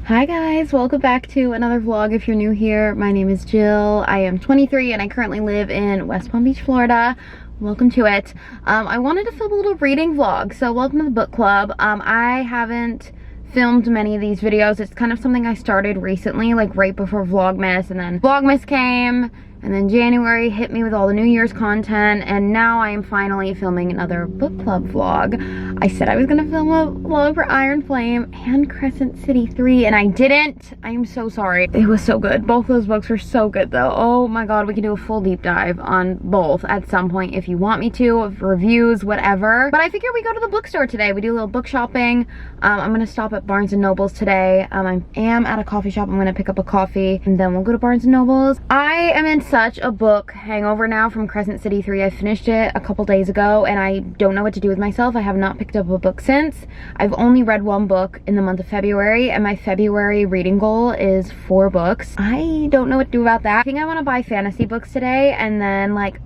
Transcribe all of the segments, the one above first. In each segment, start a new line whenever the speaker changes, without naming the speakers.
Hi guys, welcome back to another vlog. If you're new here, my name is Jill. I am 23 and I currently live in West Palm Beach, Florida. Welcome to it. I wanted to film a little reading vlog, so welcome to the book club. I haven't filmed many of these videos. It's kind of something I started recently, like right before Vlogmas, and then Vlogmas came, and then January hit me with all the New Year's content, and now I am finally filming another book club vlog. I said I was gonna film a vlog for Iron Flame and Crescent City 3, and I didn't. I am so sorry. It was so good. Both those books were so good though. Oh my god, we can do a full deep dive on both at some point if you want me to, reviews, whatever. But I figured we go to the bookstore today. We do a little book shopping. I'm gonna stop at Barnes & Noble's today. I am at a coffee shop. I'm gonna pick up a coffee and then we'll go to Barnes & Noble's. I am in such a book hangover now from Crescent City 3. I finished it a couple days ago and I don't know what to do with myself. I have not picked up a book since. I've only read one book in the month of February, and my February reading goal is 4 books. I don't know what to do about that. I think I want to buy fantasy books today and then like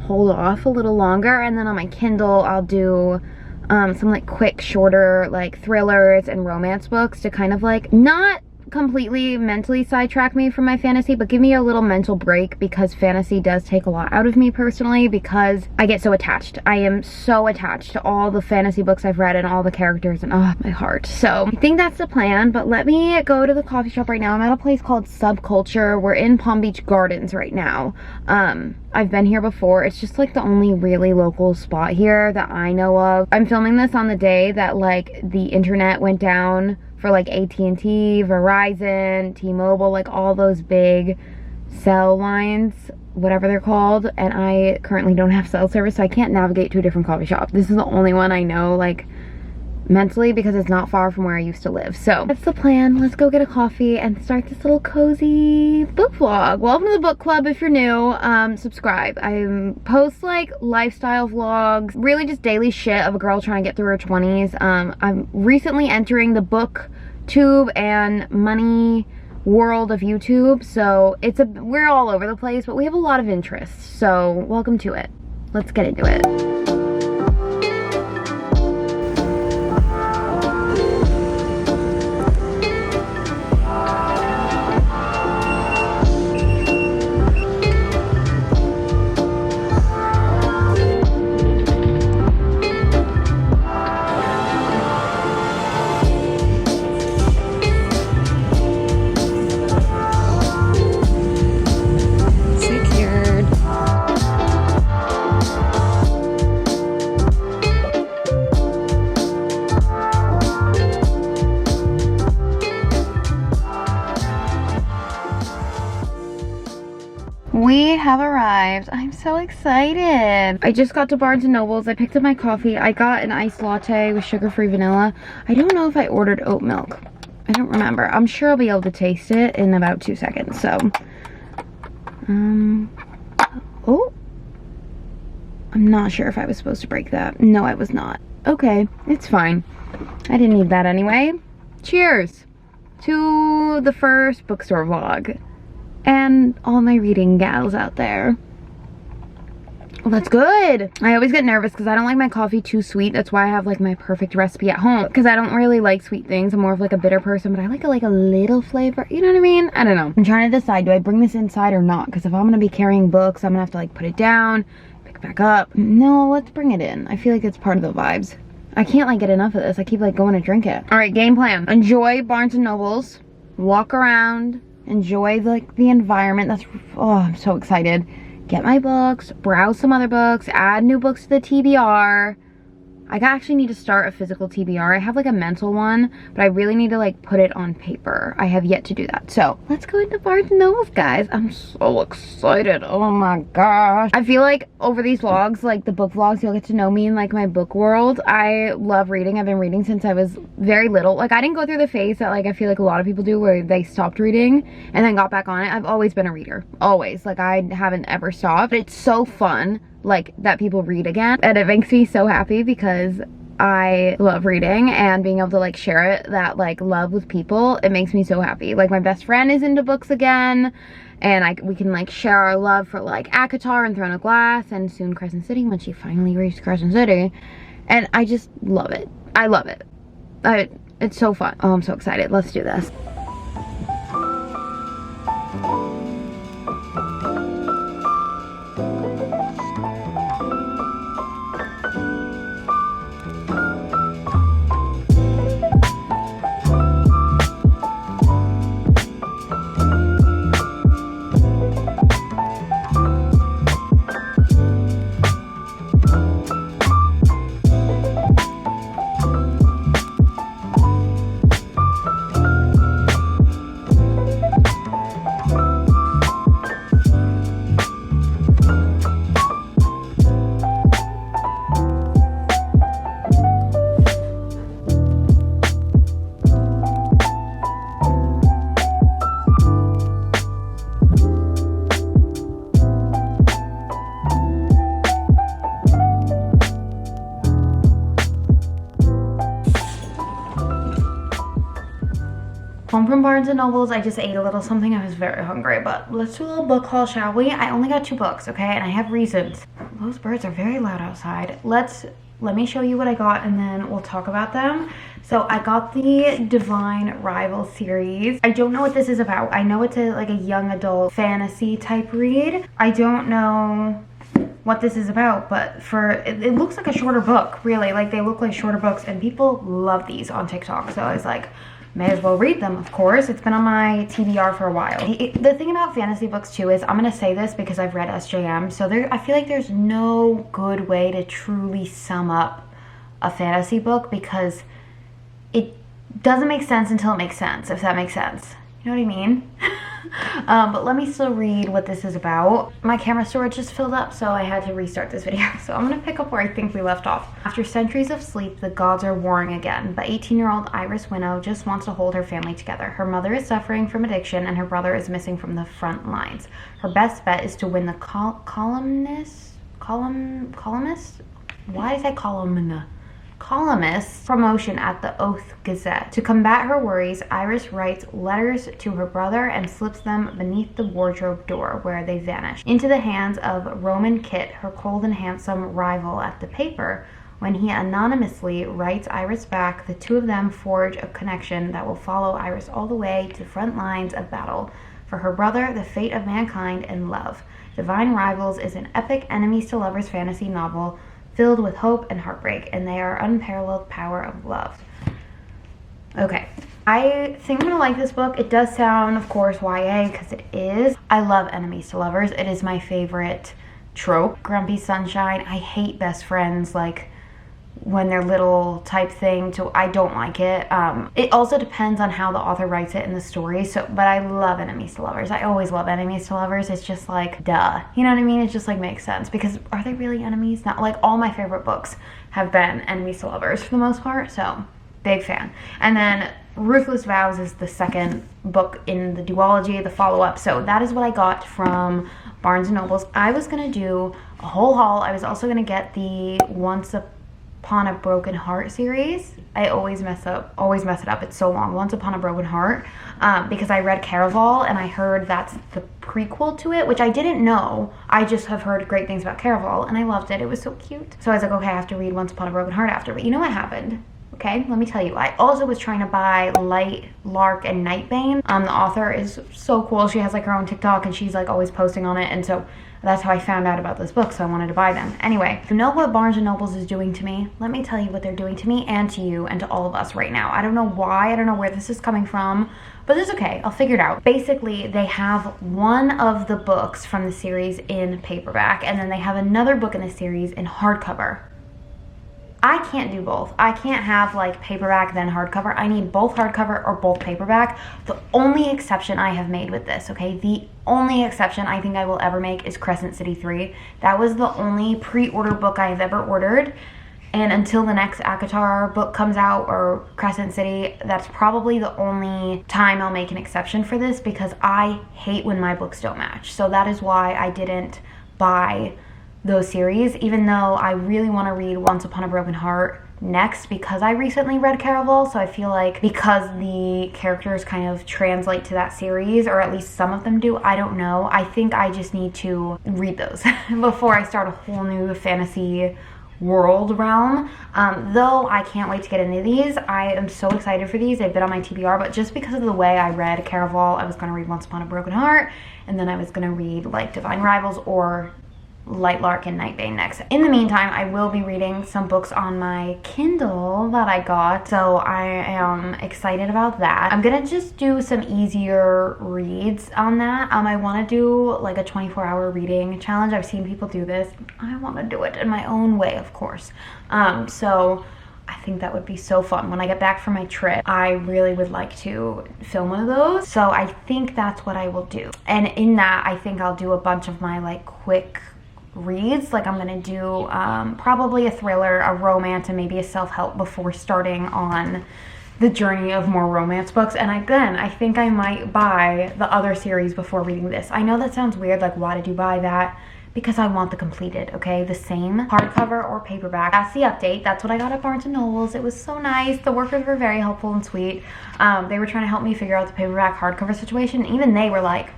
hold off a little longer, and then on my Kindle I'll do some like quick, shorter like thrillers and romance books to kind of like not completely mentally sidetrack me from my fantasy, but give me a little mental break, because fantasy does take a lot out of me personally, because I get so attached. I am so attached to all the fantasy books I've read and all the characters, and oh, my heart. So I think that's the plan, but let me go to the coffee shop right now. I'm at a place called Subculture. We're in Palm Beach Gardens right now. I've been here before. It's just like the only really local spot here that I know of. I'm filming this on the day that like the internet went down for like AT&T, Verizon, T-Mobile, like all those big cell lines, whatever they're called, and I currently don't have cell service, so I can't navigate to a different coffee shop. This is the only one I know like mentally, because it's not far from where I used to live. So that's the plan. Let's go get a coffee and start this little cozy book vlog. Welcome to the book club. If you're new, subscribe. I post like lifestyle vlogs, really just daily shit of a girl trying to get through her 20s. I'm recently entering the booktube and money world of YouTube, so we're all over the place, but we have a lot of interests, so welcome to it. Let's get into it. We have arrived. I'm so excited. I just got to Barnes & Noble's. I picked up my coffee. I got an iced latte with sugar-free vanilla. I don't know if I ordered oat milk. I don't remember. I'm sure I'll be able to taste it in about 2 seconds. So, oh, I'm not sure if I was supposed to break that. No, I was not. Okay, it's fine. I didn't need that anyway. Cheers to the first bookstore vlog. And all my reading gals out there. Well, that's good. I always get nervous because I don't like my coffee too sweet. That's why I have like my perfect recipe at home, because I don't really like sweet things. I'm more of like a bitter person, but I like a little flavor. You know what I mean? I don't know. I'm trying to decide, do I bring this inside or not? Because if I'm gonna be carrying books, I'm gonna have to like put it down, pick it back up. No, let's bring it in. I feel like it's part of the vibes. I can't like get enough of this. I keep like going to drink it. All right, game plan. Enjoy Barnes & Noble's. Walk around. Enjoy like the environment. Oh, I'm so excited. Get my books, browse some other books, add new books to the TBR. I actually need to start a physical TBR. I have like a mental one, but I really need to like put it on paper. I have yet to do that. So let's go into Barnes & Noble's, guys. I'm so excited. Oh my gosh. I feel like over these vlogs, like the book vlogs, you'll get to know me in like my book world. I love reading. I've been reading since I was very little. Like I didn't go through the phase that like I feel like a lot of people do where they stopped reading and then got back on it. I've always been a reader. Always. Like I haven't ever stopped. It's so fun like that people read again, and it makes me so happy because I love reading and being able to like share it, that like love with people. It makes me so happy. Like my best friend is into books again, and we can like share our love for like ACOTAR and Throne of Glass, and soon Crescent City when she finally reads Crescent City, and I just love it. I love it. It's so fun. Oh, I'm so excited. Let's do this. home from Barnes & Nobles. I just ate a little something. I was very hungry, but let's do a little book haul, shall we? I only got 2 books, okay? And I have reasons. Those birds are very loud outside. Let me show you what I got and then we'll talk about them. So I got the Divine Rival series. I don't know what this is about. I know it's like a young adult fantasy type read. I don't know what this is about, but it looks like a shorter book, really. Like, they look like shorter books and people love these on TikTok. So I was like, may as well read them, of course. It's been on my TBR for a while. The thing about fantasy books too is, I'm gonna say this because I've read SJM, so I feel like there's no good way to truly sum up a fantasy book because it doesn't make sense until it makes sense, if that makes sense. You know what I mean? But let me still read what this is about. My camera storage just filled up, so I had to restart this video. So I'm gonna pick up where I think we left off. After centuries of sleep, the gods are warring again, but 18-year-old Iris Winnow just wants to hold her family together. Her mother is suffering from addiction, and her brother is missing from the front lines. Her best bet is to win the columnist? Why did I call him columnist promotion at the Oath Gazette. To combat her worries, Iris writes letters to her brother and slips them beneath the wardrobe door, where they vanish into the hands of Roman Kit, her cold and handsome rival at the paper. When he anonymously writes Iris back, the two of them forge a connection that will follow Iris all the way to the front lines of battle for her brother, the fate of mankind, and love. Divine Rivals is an epic enemies to lovers fantasy novel filled with hope and heartbreak, and they are unparalleled power of love. Okay, I think I'm gonna like this book. It does sound, of course, YA, because it is. I love enemies to lovers. It is my favorite trope. Grumpy Sunshine. I hate best friends, like, when they're little type thing, so I don't like it. It also depends on how the author writes it in the story, but I love enemies to lovers. I always love enemies to lovers. It's just like, duh. You know what I mean? It just like makes sense, because are they really enemies? Not like, all my favorite books have been enemies to lovers for the most part, so big fan. And then Ruthless Vows is the second book in the duology, the follow-up. So that is what I got from Barnes & Nobles. I was gonna do a whole haul. I was also gonna get the Once Upon a Broken Heart series. I always mess it up. It's so long. Once Upon a Broken Heart, because I read Caraval and I heard that's the prequel to it, which I didn't know. I just have heard great things about Caraval and I loved it. It was so cute. So I was like, okay, I have to read Once Upon a Broken Heart after. But you know what happened? Okay, let me tell you. I also was trying to buy Light, Lark, and Nightbane. The author is so cool. She has like her own TikTok and she's like always posting on it, and so that's how I found out about this book, so I wanted to buy them. Anyway, you know what Barnes & Nobles is doing to me? Let me tell you what they're doing to me and to you and to all of us right now. I don't know why, I don't know where this is coming from, but it's okay, I'll figure it out. Basically, they have one of the books from the series in paperback, and then they have another book in the series in hardcover. I can't do both. I can't have like paperback then hardcover. I need both hardcover or both paperback. The only exception I have made with this, okay, the only exception I think I will ever make is Crescent City 3. That was the only pre-order book I have ever ordered. And until the next ACOTAR book comes out, or Crescent City, that's probably the only time I'll make an exception for this, because I hate when my books don't match. So that is why I didn't buy those series, even though I really want to read Once Upon a Broken Heart next, because I recently read Caraval, so I feel like because the characters kind of translate to that series, or at least some of them do, I don't know. I think I just need to read those before I start a whole new fantasy world realm. Though I can't wait to get into these. I am so excited for these. They've been on my TBR, but just because of the way I read Caraval, I was going to read Once Upon a Broken Heart, and then I was going to read like Divine Rivals or Light, Lark, and Nightbane next. In the meantime, I will be reading some books on my Kindle that I got, so I am excited about that. I'm gonna just do some easier reads on that. I want to do like a 24-hour reading challenge. I've seen people do this. I want to do it in my own way, of course. So I think that would be so fun. When I get back from my trip, I really would like to film one of those. So I think that's what I will do. And in that, I think I'll do a bunch of my like quick reads. Like I'm gonna do probably a thriller, a romance, and maybe a self-help before starting on the journey of more romance books. And again, I think I might buy the other series before reading this. I know that sounds weird, like why did you buy that because I want the completed, okay? The same hardcover or paperback. That's the update. That's what I got at Barnes & Noble's. It was so nice. The workers were very helpful and sweet. They were trying to help me figure out the paperback hardcover situation. Even they were like,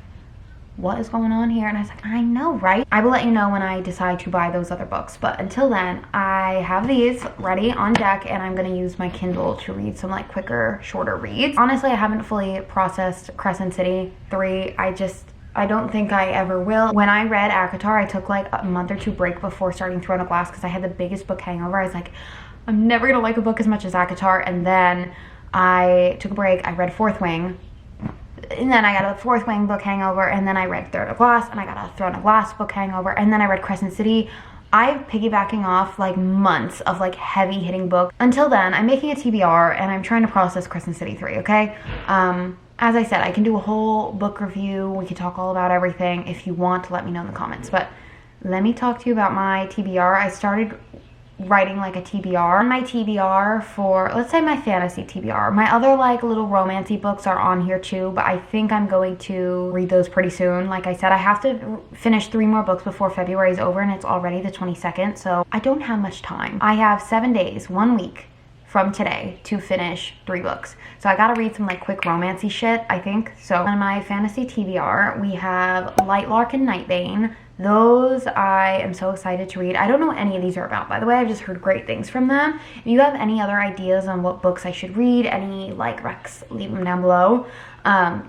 what is going on here? And I was like, I know, right? I will let you know when I decide to buy those other books. But until then, I have these ready on deck, and I'm gonna use my Kindle to read some like quicker, shorter reads. Honestly, I haven't fully processed Crescent City 3. I don't think I ever will. When I read ACOTAR, I took like a month or two break before starting Throne of Glass because I had the biggest book hangover. I was like, I'm never gonna like a book as much as ACOTAR. And then I took a break. I read Fourth Wing. And then I got a Fourth Wing book hangover. And then I read Throne of Glass. And I got a Throne of Glass book hangover. And then I read Crescent City. I'm piggybacking off like months of like heavy hitting books. Until then, I'm making a TBR and I'm trying to process Crescent City 3, okay? As I said, I can do a whole book review. We can talk all about everything. If you want to, let me know in the comments. But let me talk to you about my TBR. I started writing like a TBR. On my TBR for, let's say my fantasy TBR. My other like little romancy books are on here too, but I think I'm going to read those pretty soon. Like I said, I have to finish 3 more books before February is over, and it's already the 22nd, so I don't have much time. I have 7 days, 1 week from today to finish 3 books. So I gotta read some like quick romancy shit, I think. So on my fantasy TBR, we have Lightlark and Nightbane. Those I am so excited to read. I don't know what any of these are about, by the way. I've just heard great things from them. If you have any other ideas on what books I should read, any like recs, leave them down below.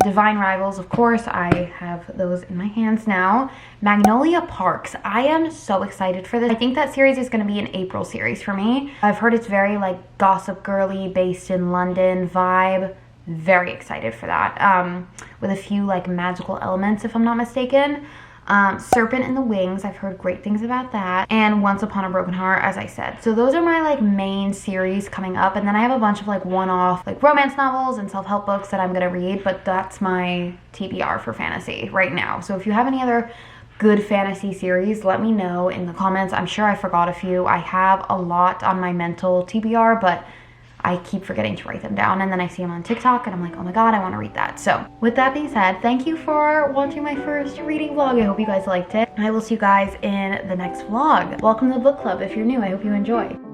Divine Rivals, of course, I have those in my hands now. Magnolia Parks, I am so excited for this. I think that series is going to be an April series for me. I've heard it's very like gossip girly, based in London vibe. Very excited for that. With a few like magical elements, if I'm not mistaken. Serpent in the Wings, I've heard great things about that, and Once Upon a Broken Heart, as I said. So those are my like main series coming up, and then I have a bunch of like one-off like romance novels and self-help books that I'm gonna read, but that's my TBR for fantasy right now. So if you have any other good fantasy series, let me know in the comments. I'm sure I forgot a few. I have a lot on my mental TBR, but I keep forgetting to write them down, and then I see them on TikTok and I'm like, oh my god, I want to read that. So with that being said, thank you for watching my first reading vlog. I hope you guys liked it. I will see you guys in the next vlog. Welcome to the book club if you're new. I hope you enjoy.